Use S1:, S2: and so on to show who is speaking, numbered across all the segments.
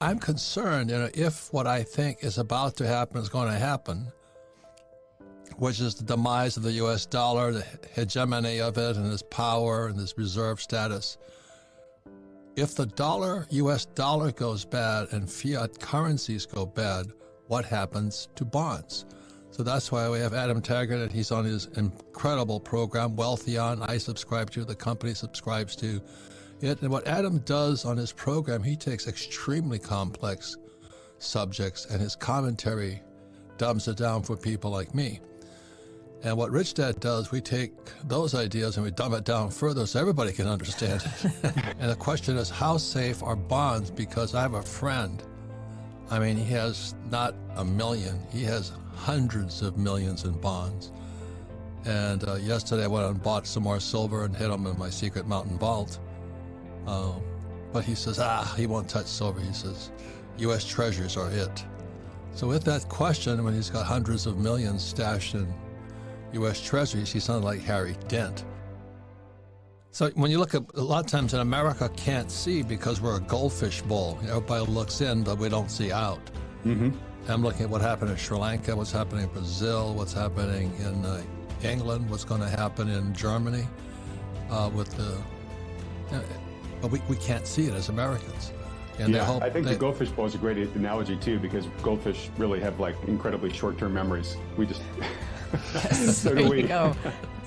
S1: I'm concerned, if what I think is about to happen is going to happen, which is the demise of the U.S. dollar, the hegemony of it and its power and its reserve status. If the U.S. dollar goes bad and fiat currencies go bad, what happens to bonds? So that's why we have Adam Taggart, and he's on his incredible program, Wealthy On. I subscribe to, the company subscribes to it. And what Adam does on his program, he takes extremely complex subjects and his commentary dumbs it down for people like me. And what Rich Dad does, we take those ideas and we dumb it down further so everybody can understand it. And the question is, how safe are bonds? Because I have a friend, I mean, he has not a million, he has hundreds of millions in bonds. And yesterday I went out and bought some more silver and hid them in my secret mountain vault. But he says, he won't touch silver. He says, U.S. Treasuries are it. So with that question, when he's got hundreds of millions stashed in U.S. Treasuries, he sounded like Harry Dent. So when you look at, a lot of times in America can't see because we're a goldfish bowl. Everybody looks in, but we don't see out. Mm-hmm. I'm looking at what happened in Sri Lanka, what's happening in Brazil, what's happening in England, what's going to happen in Germany but we can't see it as Americans. And
S2: I think the goldfish bowl is a great analogy too, because goldfish really have like incredibly short-term memories. We just so do we.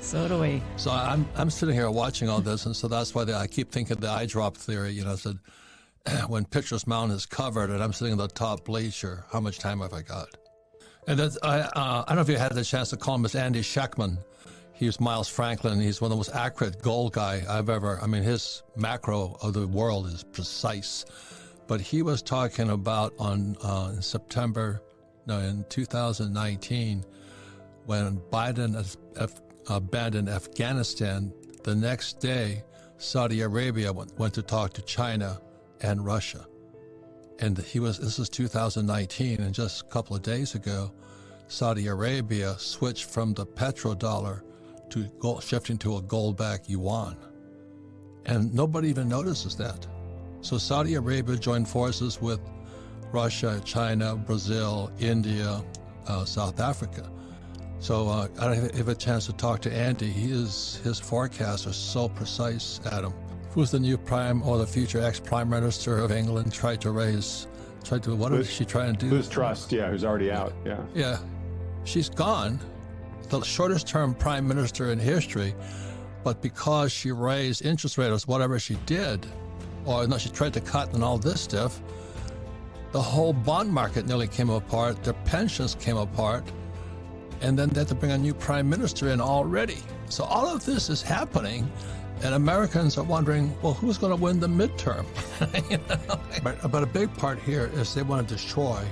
S3: So do we.
S1: So I'm sitting here watching all this, and so that's why I keep thinking the eye drop theory. Said when Pitcher's Mound is covered and I'm sitting in the top bleacher, how much time have I got? And that's, I don't know if you had the chance to call him as Andy Scheckman. He was Miles Franklin. He's one of the most accurate goal guy I've ever. I mean, his macro of the world is precise. But he was talking about in 2019, when Biden abandoned Afghanistan, the next day, Saudi Arabia went to talk to China and Russia. And this is 2019, and just a couple of days ago, Saudi Arabia switched from the petrodollar to shifting to a gold-backed yuan. And nobody even notices that. So Saudi Arabia joined forces with Russia, China, Brazil, India, South Africa. So I don't have a chance to talk to Andy. His forecasts are so precise, Adam. Who's the new prime or the future ex-prime minister of England what is she trying to do?
S2: Liz Truss, who's already out,
S1: Yeah, she's gone. The shortest term prime minister in history, but because she raised interest rates, whatever she did, she tried to cut and all this stuff, the whole bond market nearly came apart, their pensions came apart, and then they had to bring a new prime minister in already. So all of this is happening, and Americans are wondering, well, who's going to win the midterm? But a big part here is they want to destroy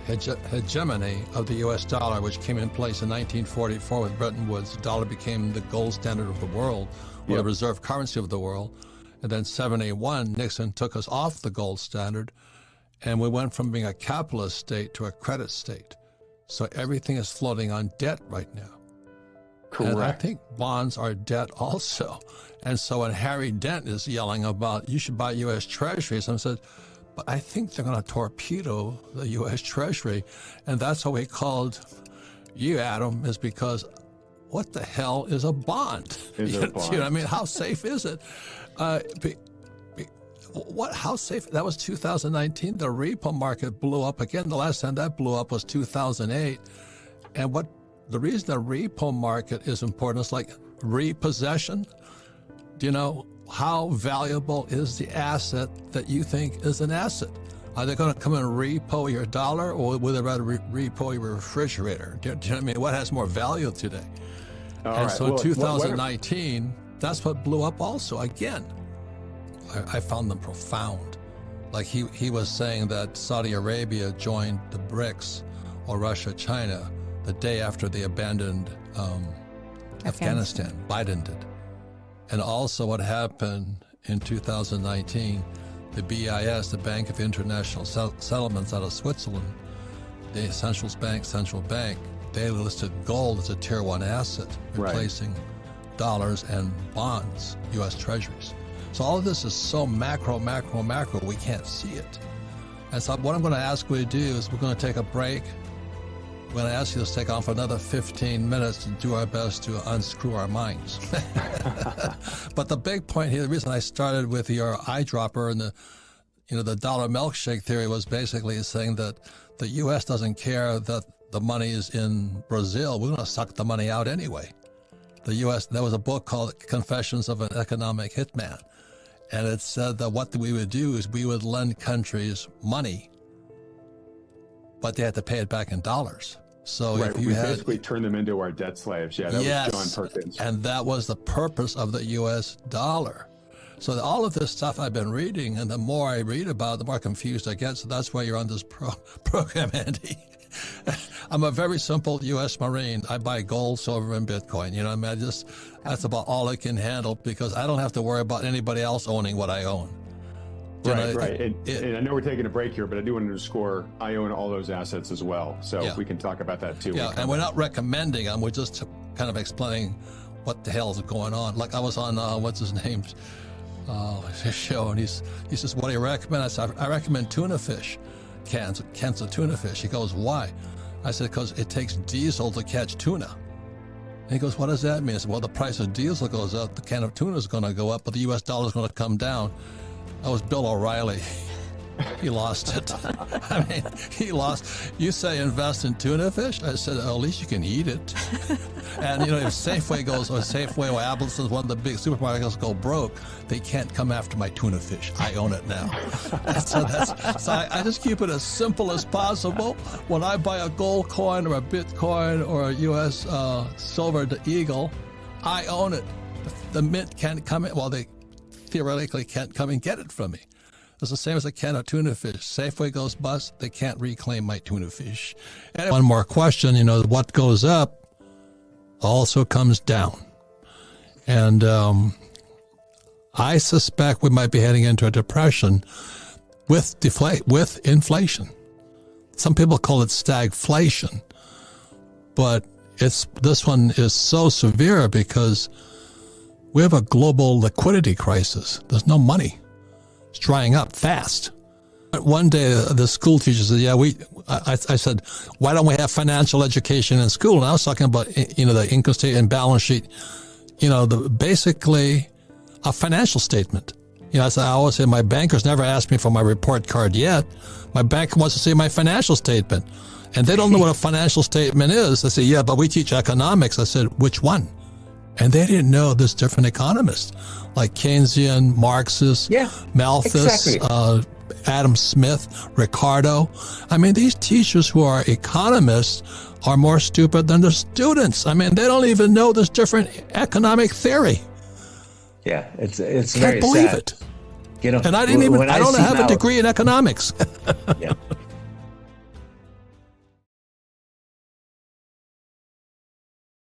S1: hegemony of the U.S. dollar, which came in place in 1944 with Bretton Woods. The dollar became the gold standard of the world, or the reserve currency of the world. And then 1971, Nixon took us off the gold standard, and we went from being a capitalist state to a credit state. So everything is floating on debt right now.
S2: Correct.
S1: And I think bonds are debt also. And so when Harry Dent is yelling about, you should buy U.S. Treasuries, I said, but I think they're going to torpedo the U.S. Treasury. And that's how we called you, Adam, is because what the hell is a bond?
S2: Is it a bond?
S1: You know what I mean? How safe is it? How safe? That was 2019. The repo market blew up again. The last time that blew up was 2008. And the reason the repo market is important is like repossession. Do you know how valuable is the asset that you think is an asset? Are they going to come and repo your dollar, or would they rather repo your refrigerator? Do you know what I mean? What has more value today? So in 2019, that's what blew up also again. I found them profound. Like he was saying that Saudi Arabia joined the BRICS, or Russia, China, the day after they abandoned Afghanistan. Biden did. And also what happened in 2019, the BIS, the Bank of International Settlements out of Switzerland, the central bank, they listed gold as a tier 1 asset, replacing dollars and bonds, U.S. Treasuries. So all of this is so macro, we can't see it. And so what I'm going to ask you to do is we're going to take a break. We're going to ask you to take on for another 15 minutes to do our best to unscrew our minds. But the big point here, the reason I started with your eyedropper and the dollar milkshake theory was basically saying that the U.S. doesn't care that the money is in Brazil. We're going to suck the money out anyway. The U.S., there was a book called Confessions of an Economic Hitman. And it said that what we would do is we would lend countries money, but they had to pay it back in dollars. So
S2: right,
S1: if you
S2: we
S1: had,
S2: basically turned them into our debt slaves. Yeah, that
S1: yes,
S2: was John Perkins.
S1: And that was the purpose of the U.S. dollar. So all of this stuff I've been reading, and the more I read about it, the more confused I get. So that's why you're on this program, Andy. I'm a very simple U.S. Marine. I buy gold, silver, and Bitcoin. You know, I mean, that's about all I can handle because I don't have to worry about anybody else owning what I own.
S2: Right. And I know we're taking a break here, but I do want to underscore I own all those assets as well. So we can talk about that too.
S1: Yeah, and we're not recommending them. We're just kind of explaining what the hell is going on. Like I was on, what's his name, his show, and he says, what do you recommend? I said, I recommend tuna fish, cans of tuna fish. He goes, why? I said, because it takes diesel to catch tuna. And he goes, what does that mean? I said, well, the price of diesel goes up, the can of tuna is going to go up, but the U.S. dollar is going to come down. That was Bill O'Reilly. He lost it. I mean, he lost. You say invest in tuna fish? I said, at least you can eat it. And, if Safeway goes, or Safeway or Albertsons, one of the big supermarkets go broke, they can't come after my tuna fish. I own it now. So I just keep it as simple as possible. When I buy a gold coin or a Bitcoin or a U.S. Silver Eagle, I own it. The mint can't come in. Well, they theoretically can't come and get it from me. It's the same as a can of tuna fish. Safeway goes bust, they can't reclaim my tuna fish. And one more question, what goes up also comes down. And I suspect we might be heading into a depression with inflation. Some people call it stagflation, but this one is so severe because we have a global liquidity crisis. There's no money. It's drying up fast. One day, the school teacher said, I said, why don't we have financial education in school? And I was talking about, the income statement and balance sheet, basically a financial statement. I always say my bankers never asked me for my report card yet. My banker wants to see my financial statement. And they don't know what a financial statement is. They say, yeah, but we teach economics. I said, which one? And they didn't know there's different economists, like Keynesian, Marxist, Malthus, exactly. Adam Smith, Ricardo. I mean, these teachers who are economists are more stupid than the students. I mean, they don't even know there's different economic theory.
S3: Yeah, it's very sad.
S1: Can't believe it. And I don't have a degree in economics.
S3: Yeah.